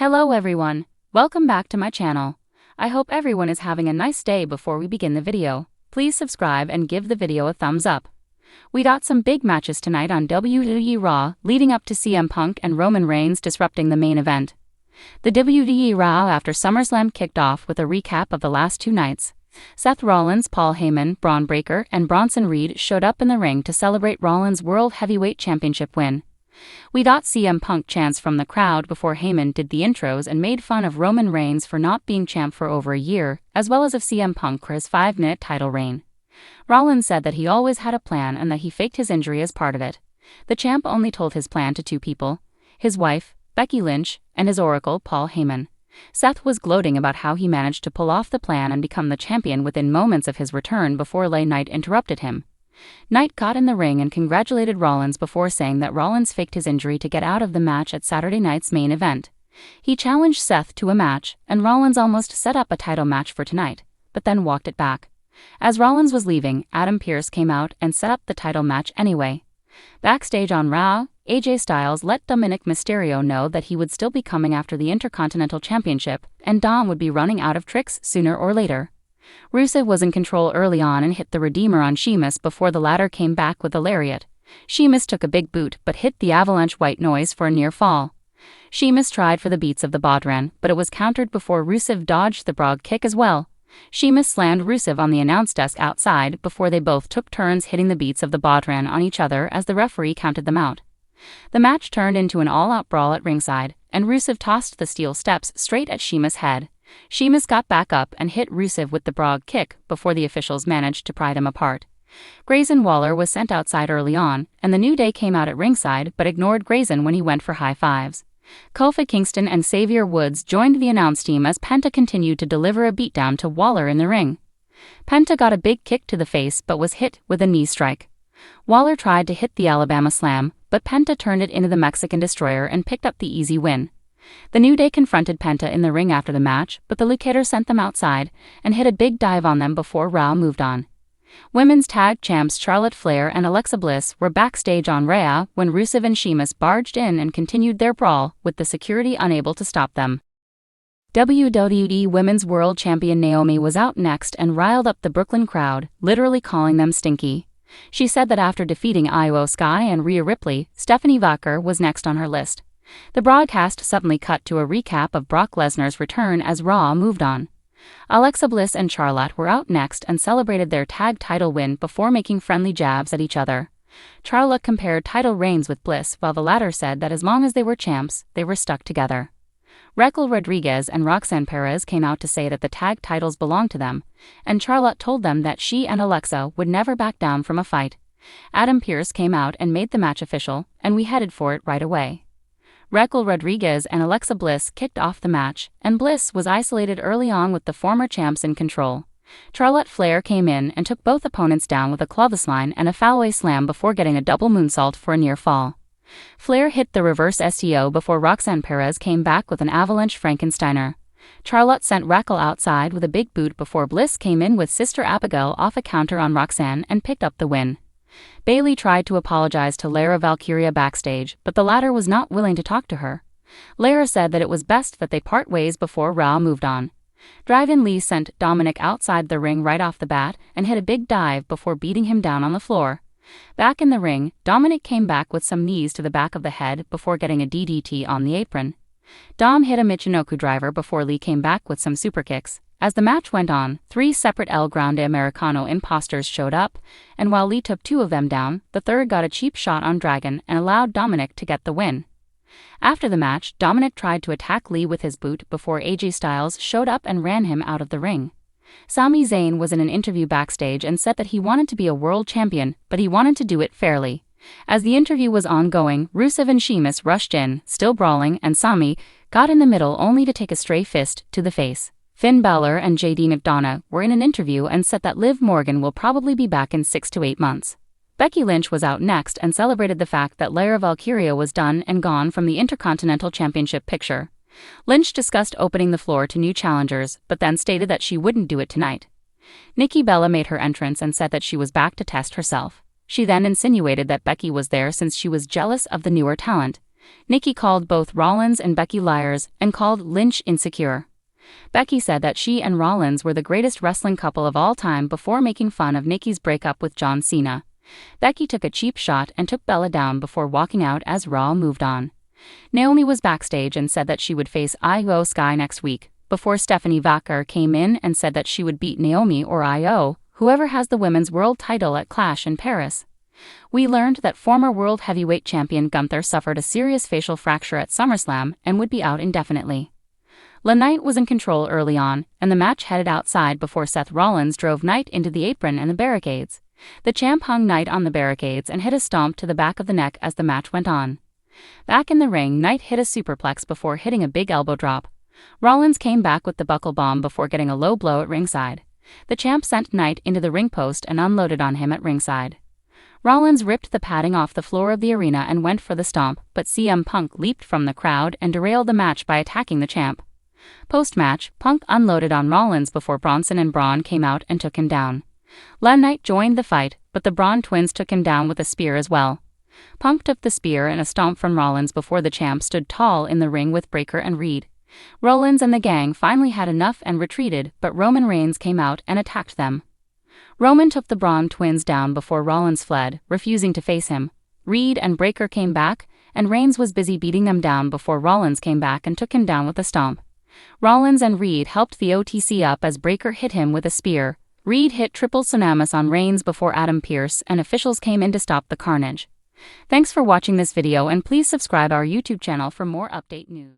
Hello everyone, welcome back to my channel. I hope everyone is having a nice day. Before we begin the video, please subscribe and give the video a thumbs up. We got some big matches tonight on WWE Raw, leading up to CM Punk and Roman Reigns disrupting the main event. The WWE Raw after SummerSlam kicked off with a recap of the last two nights. Seth Rollins, Paul Heyman, Braun Breaker, and Bronson Reed showed up in the ring to celebrate Rollins' World Heavyweight Championship win. We got CM Punk chants from the crowd before Heyman did the intros and made fun of Roman Reigns for not being champ for over a year, as well as of CM Punk for his 5-minute title reign. Rollins said that he always had a plan and that he faked his injury as part of it. The champ only told his plan to two people: his wife, Becky Lynch, and his oracle, Paul Heyman. Seth was gloating about how he managed to pull off the plan and become the champion within moments of his return before LA Knight interrupted him. Knight got in the ring and congratulated Rollins before saying that Rollins faked his injury to get out of the match at Saturday night's main event. He challenged Seth to a match, and Rollins almost set up a title match for tonight, but then walked it back. As Rollins was leaving, Adam Pearce came out and set up the title match anyway. Backstage on Raw, AJ Styles let Dominic Mysterio know that he would still be coming after the Intercontinental Championship, and Dom would be running out of tricks sooner or later. Rusev was in control early on and hit the Redeemer on Sheamus before the latter came back with a lariat. Sheamus took a big boot but hit the Avalanche White Noise for a near fall. Sheamus tried for the beats of the Bodhrán, but it was countered before Rusev dodged the Brog kick as well. Sheamus slammed Rusev on the announce desk outside before they both took turns hitting the beats of the Bodhrán on each other as the referee counted them out. The match turned into an all-out brawl at ringside, and Rusev tossed the steel steps straight at Sheamus' head. Sheamus got back up and hit Rusev with the Brog kick before the officials managed to pry them apart. Grayson Waller was sent outside early on, and the New Day came out at ringside but ignored Grayson when he went for high fives. Kofi Kingston and Xavier Woods joined the announce team as Penta continued to deliver a beatdown to Waller in the ring. Penta got a big kick to the face but was hit with a knee strike. Waller tried to hit the Alabama Slam, but Penta turned it into the Mexican Destroyer and picked up the easy win. The New Day confronted Penta in the ring after the match, but the Luchador sent them outside and hit a big dive on them before Raw moved on. Women's tag champs Charlotte Flair and Alexa Bliss were backstage on Raw when Rusev and Sheamus barged in and continued their brawl, with the security unable to stop them. WWE Women's World Champion Naomi was out next and riled up the Brooklyn crowd, literally calling them stinky. She said that after defeating Io Sky and Rhea Ripley, Stephanie Vaquer was next on her list. The broadcast suddenly cut to a recap of Brock Lesnar's return as Raw moved on. Alexa Bliss and Charlotte were out next and celebrated their tag title win before making friendly jabs at each other. Charlotte compared title reigns with Bliss, while the latter said that as long as they were champs, they were stuck together. Raquel Rodriguez and Roxanne Perez came out to say that the tag titles belonged to them, and Charlotte told them that she and Alexa would never back down from a fight. Adam Pearce came out and made the match official, and we headed for it right away. Raquel Rodriguez and Alexa Bliss kicked off the match, and Bliss was isolated early on with the former champs in control. Charlotte Flair came in and took both opponents down with a clothesline and a fallaway slam before getting a double moonsault for a near fall. Flair hit the reverse STO before Roxanne Perez came back with an avalanche Frankensteiner. Charlotte sent Raquel outside with a big boot before Bliss came in with Sister Abigail off a counter on Roxanne and picked up the win. Bayley tried to apologize to Lara Valkyria backstage, but the latter was not willing to talk to her. Lara said that it was best that they part ways before Raw moved on. Dragon Lee sent Dominic outside the ring right off the bat and hit a big dive before beating him down on the floor. Back in the ring, Dominic came back with some knees to the back of the head before getting a DDT on the apron. Dom hit a Michinoku driver before Lee came back with some super kicks. As the match went on, 3 separate El Grande Americano imposters showed up, and while Lee took 2 of them down, the third got a cheap shot on Dragon and allowed Dominic to get the win. After the match, Dominic tried to attack Lee with his boot before AJ Styles showed up and ran him out of the ring. Sami Zayn was in an interview backstage and said that he wanted to be a world champion, but he wanted to do it fairly. As the interview was ongoing, Rusev and Sheamus rushed in, still brawling, and Sami got in the middle only to take a stray fist to the face. Finn Balor and JD McDonough were in an interview and said that Liv Morgan will probably be back in 6 to 8 months. Becky Lynch was out next and celebrated the fact that Lara Valkyria was done and gone from the Intercontinental Championship picture. Lynch discussed opening the floor to new challengers, but then stated that she wouldn't do it tonight. Nikki Bella made her entrance and said that she was back to test herself. She then insinuated that Becky was there since she was jealous of the newer talent. Nikki called both Rollins and Becky liars and called Lynch insecure. Becky said that she and Rollins were the greatest wrestling couple of all time before making fun of Nikki's breakup with John Cena. Becky took a cheap shot and took Bella down before walking out as Raw moved on. Naomi was backstage and said that she would face Io Sky next week, before Stephanie Vaquer came in and said that she would beat Naomi or Io, whoever has the women's world title at Clash in Paris. We learned that former world heavyweight champion Gunther suffered a serious facial fracture at SummerSlam and would be out indefinitely. LA Knight was in control early on, and the match headed outside before Seth Rollins drove Knight into the apron and the barricades. The champ hung Knight on the barricades and hit a stomp to the back of the neck as the match went on. Back in the ring, Knight hit a superplex before hitting a big elbow drop. Rollins came back with the buckle bomb before getting a low blow at ringside. The champ sent Knight into the ring post and unloaded on him at ringside. Rollins ripped the padding off the floor of the arena and went for the stomp, but CM Punk leaped from the crowd and derailed the match by attacking the champ. Post-match, Punk unloaded on Rollins before Bronson and Braun came out and took him down. LA Knight joined the fight, but the Braun twins took him down with a spear as well. Punk took the spear and a stomp from Rollins before the champ stood tall in the ring with Breakker and Reed. Rollins and the gang finally had enough and retreated, but Roman Reigns came out and attacked them. Roman took the Braun twins down before Rollins fled, refusing to face him. Reed and Breakker came back, and Reigns was busy beating them down before Rollins came back and took him down with a stomp. Rollins and Reed helped the OTC up as Breakker hit him with a spear. Reed hit triple tsunamis on Reigns before Adam Pearce and officials came in to stop the carnage. Thanks for watching this video and please subscribe our YouTube channel for more update news.